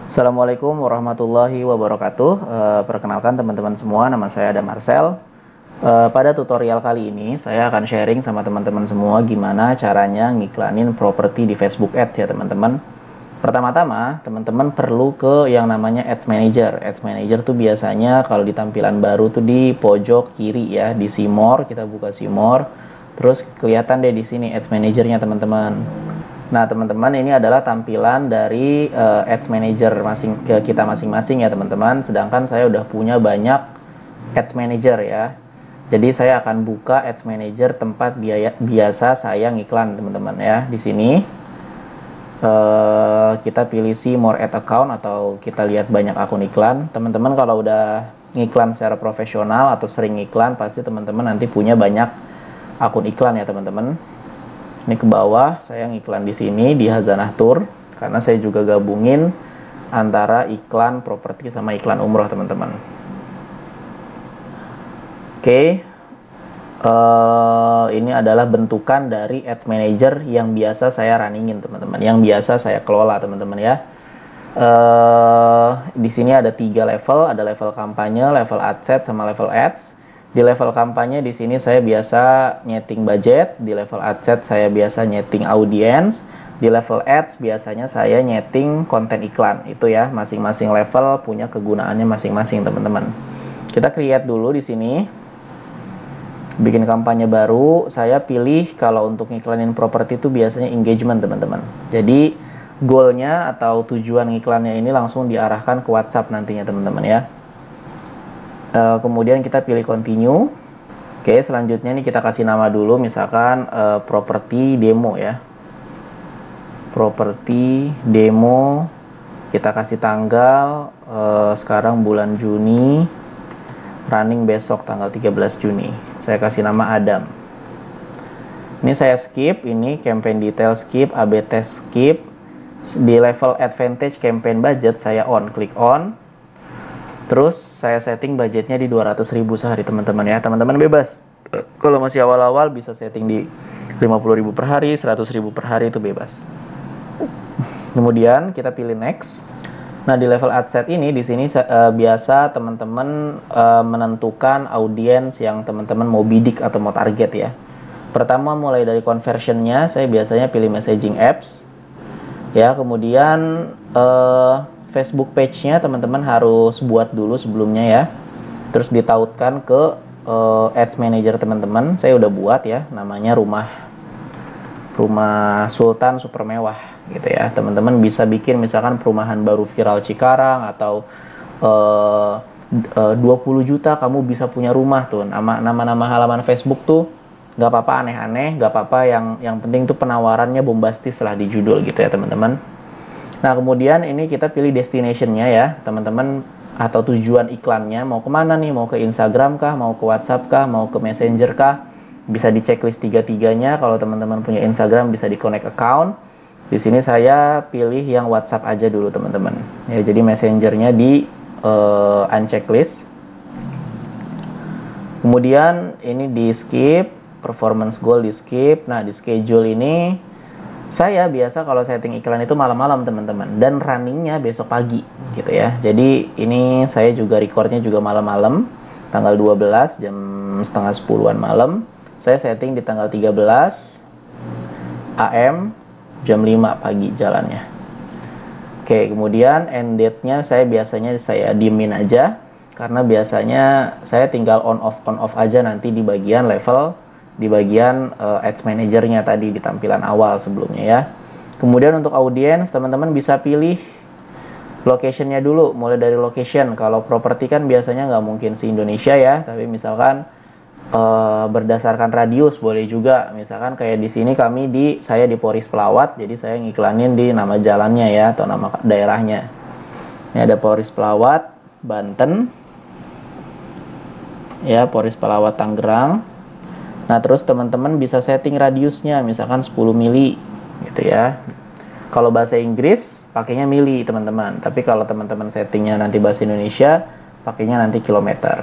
Assalamualaikum warahmatullahi wabarakatuh. Perkenalkan teman-teman semua, nama saya Adam Marcel. Pada tutorial kali ini saya akan sharing sama teman-teman semua gimana caranya ngiklanin properti di Facebook Ads ya teman-teman. Pertama-tama teman-teman perlu ke yang namanya Ads Manager. Ads Manager tuh biasanya kalau di tampilan baru tuh di pojok kiri ya, di See More. Kita buka See More, terus kelihatan deh di sini Ads Manager-nya teman-teman. Nah teman-teman, ini adalah tampilan dari Ads Manager kita masing-masing ya teman-teman. Sedangkan saya udah punya banyak Ads Manager ya. Jadi saya akan buka Ads Manager tempat biasa saya ngiklan teman-teman ya. Di sini kita pilih See More Ad Account atau kita lihat banyak akun iklan. Teman-teman kalau udah ngiklan secara profesional atau sering ngiklan, pasti teman-teman nanti punya banyak akun iklan ya teman-teman. Ini ke bawah saya ngiklan di sini di Hazanah Tour, karena saya juga gabungin antara iklan properti sama iklan umroh teman-teman. Oke, ini adalah bentukan dari Ads Manager yang biasa saya runningin teman-teman, yang biasa saya kelola teman-teman ya. Di sini ada 3 level, ada level kampanye, level ad set, sama level ads. Di level kampanye di sini saya biasa nyeting budget, di level ad set saya biasa nyeting audience, di level ads biasanya saya nyeting konten iklan. Itu ya, masing-masing level punya kegunaannya masing-masing teman-teman. Kita create dulu di sini. Bikin kampanye baru, saya pilih kalau untuk ngiklanin properti itu biasanya engagement teman-teman. Jadi goalnya atau tujuan ngiklannya ini langsung diarahkan ke WhatsApp nantinya teman-teman ya. Kemudian kita pilih continue. Oke, selanjutnya ini kita kasih nama dulu, misalkan properti demo ya, properti demo. Kita kasih tanggal, sekarang bulan Juni, running besok tanggal 13 Juni. Saya kasih nama Adam. Ini saya skip, ini campaign detail skip, AB test skip. Di level advantage campaign budget saya on, klik on. Terus saya setting budgetnya di 200.000 sehari teman-teman ya. Teman-teman bebas. Kalau masih awal-awal bisa setting di 50.000 per hari, 100.000 per hari, itu bebas. Kemudian kita pilih next. Nah, di level ad set ini di sini biasa teman-teman menentukan audiens yang teman-teman mau bidik atau mau target ya. Pertama mulai dari conversionnya, saya biasanya pilih messaging apps. Ya, kemudian Facebook page-nya teman-teman harus buat dulu sebelumnya ya. Terus ditautkan ke Ads Manager teman-teman. Saya udah buat ya, namanya rumah Sultan Super Mewah gitu ya. Teman-teman bisa bikin misalkan perumahan baru viral Cikarang atau 20 juta kamu bisa punya rumah tuh. Nama-nama halaman Facebook tuh nggak apa-apa aneh-aneh, nggak apa-apa, yang penting tuh penawarannya bombastis lah di judul gitu ya teman-teman. Nah, kemudian ini kita pilih destination-nya ya, teman-teman, atau tujuan iklannya mau kemana nih, mau ke Instagram kah, mau ke WhatsApp kah, mau ke Messenger kah. Bisa di checklist tiga-tiganya. Kalau teman-teman punya Instagram bisa di connect account. Di sini saya pilih yang WhatsApp aja dulu teman-teman. Ya, jadi Messenger-nya di unchecklist. Kemudian ini di skip, performance goal di skip. Nah, di schedule ini saya biasa kalau setting iklan itu malam-malam teman-teman, dan runningnya besok pagi gitu ya. Jadi ini saya juga recordnya juga malam-malam, tanggal 12 jam setengah 10-an malam. Saya setting di tanggal 13 AM jam 5 pagi jalannya. Oke, kemudian end date-nya saya biasanya diemin aja, karena biasanya saya tinggal on off aja nanti di bagian level, di bagian Ads Manager-nya tadi di tampilan awal sebelumnya ya. Kemudian untuk audiens, teman-teman bisa pilih location-nya dulu. Mulai dari location, kalau properti kan biasanya nggak mungkin se-Indonesia ya, tapi misalkan berdasarkan radius boleh juga. Misalkan kayak di sini saya di Poris Pelawat, jadi saya ngiklanin di nama jalannya ya, atau nama daerahnya. Ini ada Poris Pelawat, Banten. Ya, Poris Pelawat, Tangerang. Nah, terus teman-teman bisa setting radiusnya, misalkan 10 mili gitu ya. Kalau bahasa Inggris pakainya mili teman-teman, tapi kalau teman-teman settingnya nanti bahasa Indonesia pakainya nanti kilometer.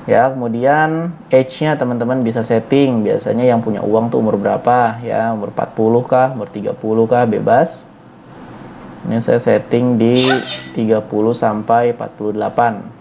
Ya, kemudian age-nya teman-teman bisa setting, biasanya yang punya uang tuh umur berapa ya, umur 40 kah, umur 30 kah, bebas. Ini saya setting di 30 sampai 48.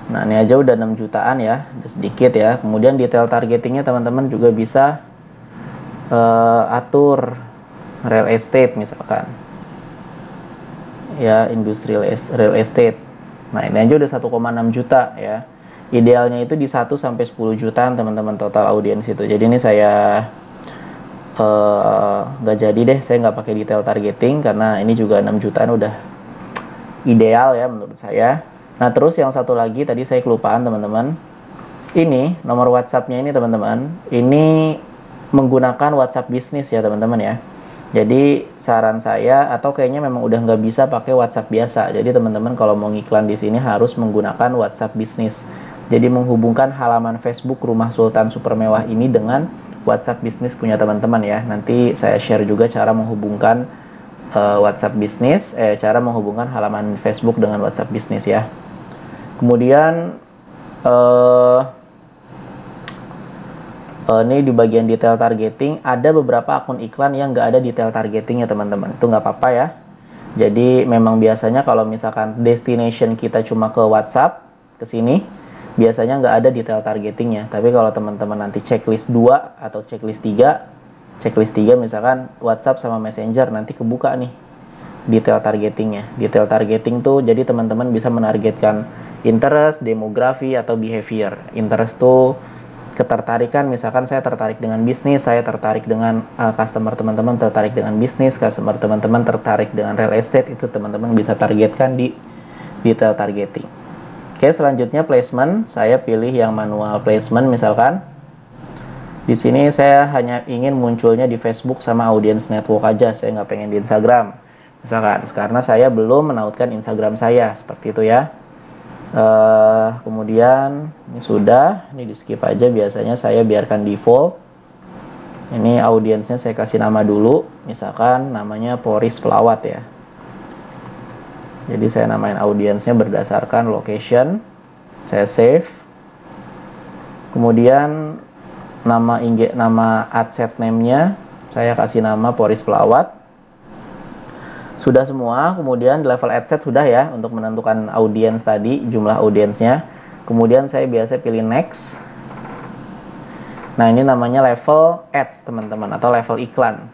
Nah, ini aja udah 6 jutaan ya, udah sedikit ya. Kemudian detail targetingnya teman-teman juga bisa atur real estate misalkan. Ya, industrial real estate. Nah, ini aja udah 1,6 juta ya. Idealnya itu di 1 sampai 10 jutaan teman-teman total audiens itu. Jadi ini saya nggak jadi deh, saya nggak pakai detail targeting karena ini juga 6 jutaan udah ideal ya menurut saya. Nah, terus yang satu lagi tadi saya kelupaan teman-teman. Ini nomor WhatsApp-nya ini teman-teman, ini menggunakan WhatsApp bisnis ya teman-teman ya. Jadi saran saya, atau kayaknya memang udah nggak bisa pakai WhatsApp biasa. Jadi teman-teman kalau mau ngiklan di sini harus menggunakan WhatsApp bisnis. Jadi menghubungkan halaman Facebook Rumah Sultan Super Mewah ini dengan WhatsApp bisnis punya teman-teman ya. Nanti saya share juga cara menghubungkan WhatsApp bisnis, cara menghubungkan halaman Facebook dengan WhatsApp bisnis ya. Kemudian ini di bagian detail targeting ada beberapa akun iklan yang nggak ada detail targetingnya teman-teman. Itu nggak apa-apa ya. Jadi memang biasanya kalau misalkan destination kita cuma ke WhatsApp ke sini, biasanya nggak ada detail targetingnya. Tapi kalau teman-teman nanti checklist 2 atau checklist 3 misalkan WhatsApp sama Messenger, nanti kebuka nih detail targetingnya. Detail targeting tuh jadi teman-teman bisa menargetkan interest, demografi, atau behavior. Interest tuh ketertarikan, misalkan saya tertarik dengan bisnis, saya tertarik dengan customer teman-teman tertarik dengan bisnis, customer teman-teman tertarik dengan real estate, itu teman-teman bisa targetkan di detail targeting. Oke, selanjutnya placement, saya pilih yang manual placement misalkan. Di sini saya hanya ingin munculnya di Facebook sama audience network aja, saya nggak pengen di Instagram. Misalkan, karena saya belum menautkan Instagram saya, seperti itu ya. Kemudian ini sudah, ini di skip aja, biasanya saya biarkan default. Ini audiensnya saya kasih nama dulu, misalkan namanya Poris Pelawat ya. Jadi saya namain audiensnya berdasarkan location, saya save. Kemudian nama adset name-nya saya kasih nama Poris Pelawat. Sudah semua. Kemudian level adset sudah ya untuk menentukan audiens tadi, jumlah audiensnya. Kemudian saya biasa pilih next. Nah, ini namanya level ads teman-teman, atau level iklan.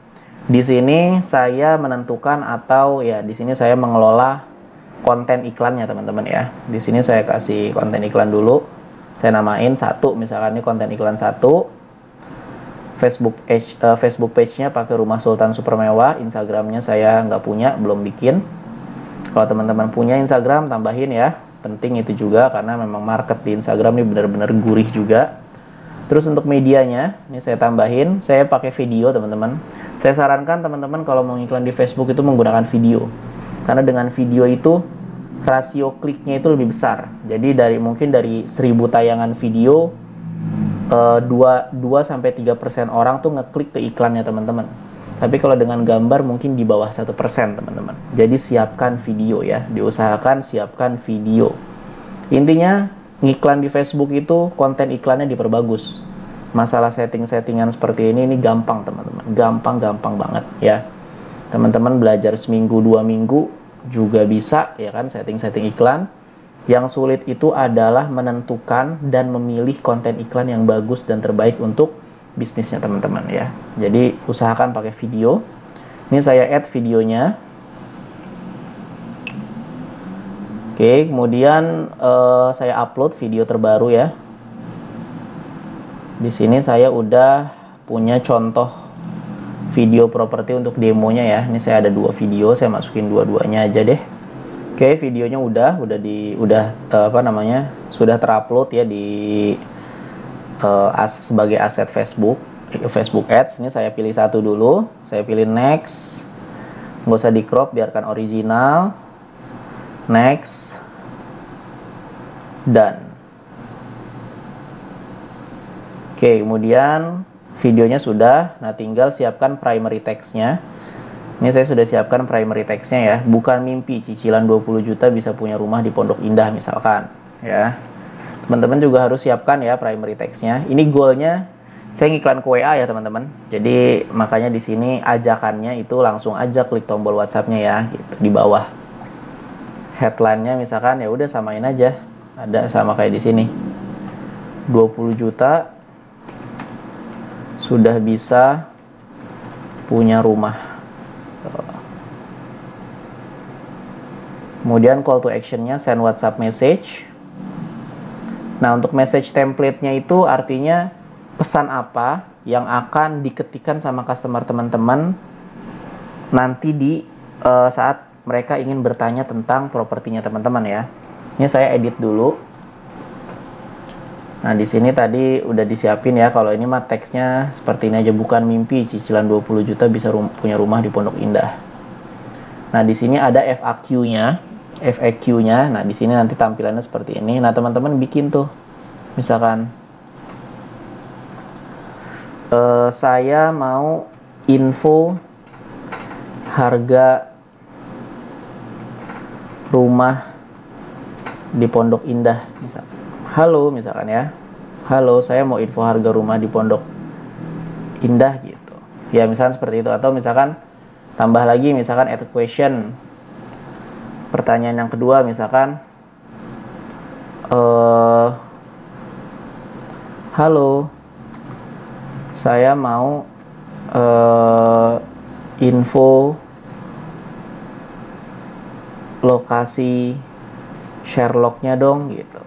Di sini saya menentukan, atau ya di sini saya mengelola konten iklannya teman-teman ya. Di sini saya kasih konten iklan dulu. Saya namain 1, misalkan ini konten iklan 1. Facebook page-nya pakai Rumah Sultan Super Mewah. Instagramnya saya nggak punya, belum bikin. Kalau teman-teman punya Instagram, tambahin ya. Penting itu juga karena memang market di Instagram ini benar-benar gurih juga. Terus untuk medianya, ini saya tambahin, saya pakai video teman-teman. Saya sarankan teman-teman kalau mau iklan di Facebook itu menggunakan video. Karena dengan video itu rasio kliknya itu lebih besar. Jadi mungkin dari 1000 tayangan video 2-3% orang tuh ngeklik ke iklannya teman-teman. Tapi kalau dengan gambar mungkin di bawah 1% teman-teman. Jadi siapkan video ya, diusahakan siapkan video. Intinya ngiklan di Facebook itu konten iklannya diperbagus. Masalah setting-settingan seperti ini gampang teman-teman, gampang banget ya. Teman-teman belajar seminggu 2 minggu juga bisa ya kan setting-setting iklan. Yang sulit itu adalah menentukan dan memilih konten iklan yang bagus dan terbaik untuk bisnisnya teman-teman ya. Jadi usahakan pakai video. Ini saya add videonya. Oke, kemudian saya upload video terbaru ya. Di sini saya udah punya contoh video properti untuk demonya ya. Ini saya ada 2 video, saya masukin dua-duanya aja deh. Oke, videonya sudah terupload ya di sebagai aset Facebook Ads. Ini saya pilih 1 dulu, saya pilih next, nggak usah di crop, biarkan original, next, done. Oke, kemudian videonya sudah, nah tinggal siapkan primary text-nya. Ini saya sudah siapkan primary text-nya ya. Bukan mimpi cicilan 20 juta bisa punya rumah di Pondok Indah misalkan ya. Teman-teman juga harus siapkan ya primary text-nya. Ini goalnya Saya ngiklan ke WA ya teman-teman. Jadi makanya di sini ajakannya itu langsung aja klik tombol WhatsApp-nya ya, gitu di bawah. Headline-nya misalkan ya udah samain aja, ada sama kayak di sini. 20 juta sudah bisa punya rumah. Kemudian call to action-nya send WhatsApp message. Nah, untuk message template-nya itu artinya pesan apa yang akan diketikkan sama customer teman-teman nanti di saat mereka ingin bertanya tentang propertinya teman-teman ya. Ini saya edit dulu. Nah, di sini tadi udah disiapin ya. Kalau ini mah teksnya seperti ini aja, bukan mimpi cicilan 20 juta bisa punya rumah di Pondok Indah. Nah, di sini ada FAQ-nya. FAQ-nya. Nah, di sini nanti tampilannya seperti ini. Nah, teman-teman bikin tuh. Misalkan saya mau info harga rumah di Pondok Indah misalkan. Halo misalkan ya. Halo, saya mau info harga rumah di Pondok Indah gitu. Ya, misalkan seperti itu, atau misalkan tambah lagi misalkan add question. Pertanyaan yang kedua misalkan halo, saya mau info lokasi Sherlock-nya dong gitu.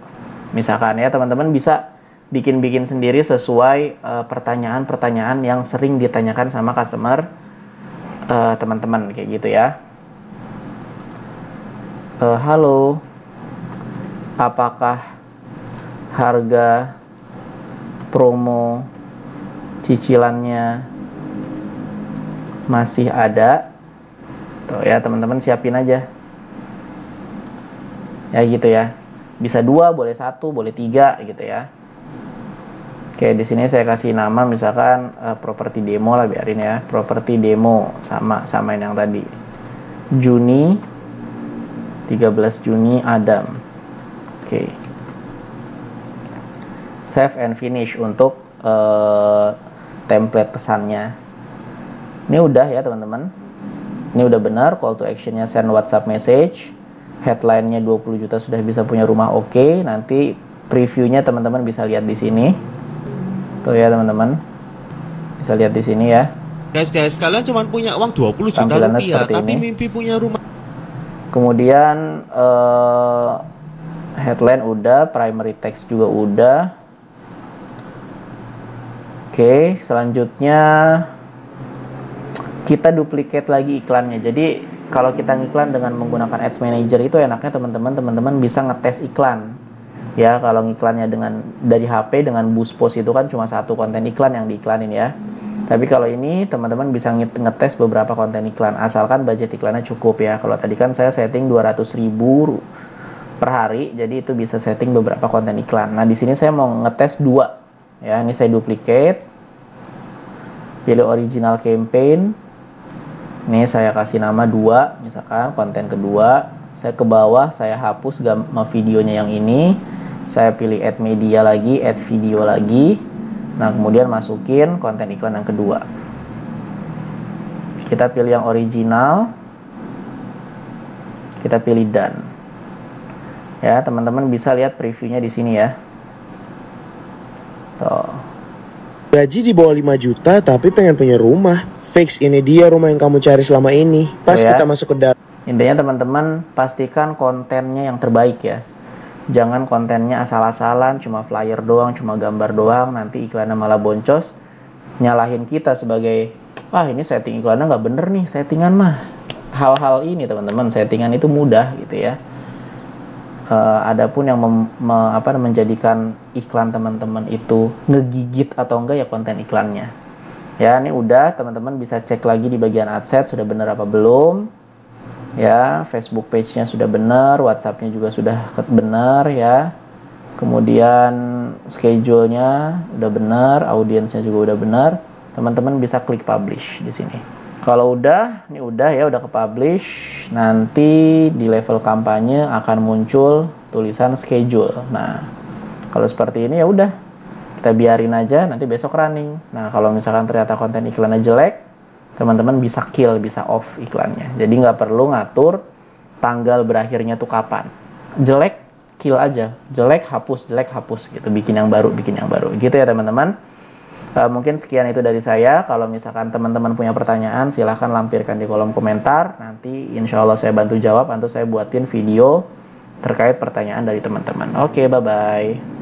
Misalkan ya, teman-teman bisa bikin-bikin sendiri sesuai pertanyaan-pertanyaan yang sering ditanyakan sama customer teman-teman kayak gitu ya. Halo, apakah harga promo cicilannya masih ada? Tuh ya, teman-teman siapin aja. Ya gitu ya. Bisa 2, boleh 1, boleh 3 gitu ya. Oke, di sini saya kasih nama misalkan properti demo lah, biarin ya. Properti demo sama yang tadi. Juni 13 Juni Adam. Oke. Save and finish untuk template pesannya. Ini udah ya teman-teman. Ini udah benar, call to action-nya send WhatsApp message. Headline-nya 20 juta sudah bisa punya rumah, oke. Nanti preview-nya teman-teman bisa lihat di sini. Tuh ya teman-teman. Bisa lihat di sini ya. Guys, kalian cuma punya uang 20 juta Tampilannya rupiah, tapi ini. mimpi punya rumah. Kemudian headline udah, primary text juga udah. Oke, selanjutnya kita duplicate lagi iklannya. Jadi kalau kita ngiklan dengan menggunakan Ads Manager itu enaknya teman-teman bisa ngetes iklan. Ya, kalau ngiklannya dari HP dengan Boost Post itu kan cuma satu konten iklan yang diiklanin ya. Tapi kalau ini teman-teman bisa ngetes beberapa konten iklan, asalkan budget iklannya cukup ya. Kalau tadi kan saya setting 200.000 per hari, jadi itu bisa setting beberapa konten iklan. Nah, di sini saya mau ngetes 2. Ya, ini saya duplicate. Pilih original campaign. Ini saya kasih nama 2, misalkan konten kedua. Saya ke bawah, saya hapus videonya yang ini. Saya pilih add media lagi, add video lagi. Nah, kemudian masukin konten iklan yang kedua. Kita pilih yang original. Kita pilih done. Ya, teman-teman bisa lihat previewnya di sini ya. Tuh. Gaji di bawah 5 juta tapi pengen punya rumah. Fix, ini dia rumah yang kamu cari selama ini. Pas ya, kita masuk ke dalam. Intinya teman-teman pastikan kontennya yang terbaik ya. Jangan kontennya asal-asalan, cuma flyer doang, cuma gambar doang, nanti iklannya malah boncos. Nyalahin kita sebagai, ini setting iklannya nggak bener nih, settingan mah. Hal-hal ini teman-teman, settingan itu mudah gitu ya. Adapun yang menjadikan iklan teman-teman itu ngegigit atau enggak ya konten iklannya. Ya, ini udah, teman-teman bisa cek lagi di bagian adset sudah bener apa belum. Ya, Facebook page-nya sudah benar, WhatsApp-nya juga sudah benar ya. Kemudian schedule-nya udah benar, audiensnya juga udah benar. Teman-teman bisa klik publish di sini. Kalau udah, ini udah ya, udah ke publish. Nanti di level kampanye akan muncul tulisan schedule. Nah, kalau seperti ini ya udah, kita biarin aja, nanti besok running. Nah, kalau misalkan ternyata konten iklannya jelek, teman-teman bisa kill, bisa off iklannya. Jadi nggak perlu ngatur tanggal berakhirnya tuh kapan. Jelek, kill aja. Jelek, hapus gitu. Bikin yang baru. Gitu ya teman-teman. Mungkin sekian itu dari saya. Kalau misalkan teman-teman punya pertanyaan, silahkan lampirkan di kolom komentar. Nanti insya Allah saya bantu jawab, atau saya buatin video terkait pertanyaan dari teman-teman. Oke, bye-bye.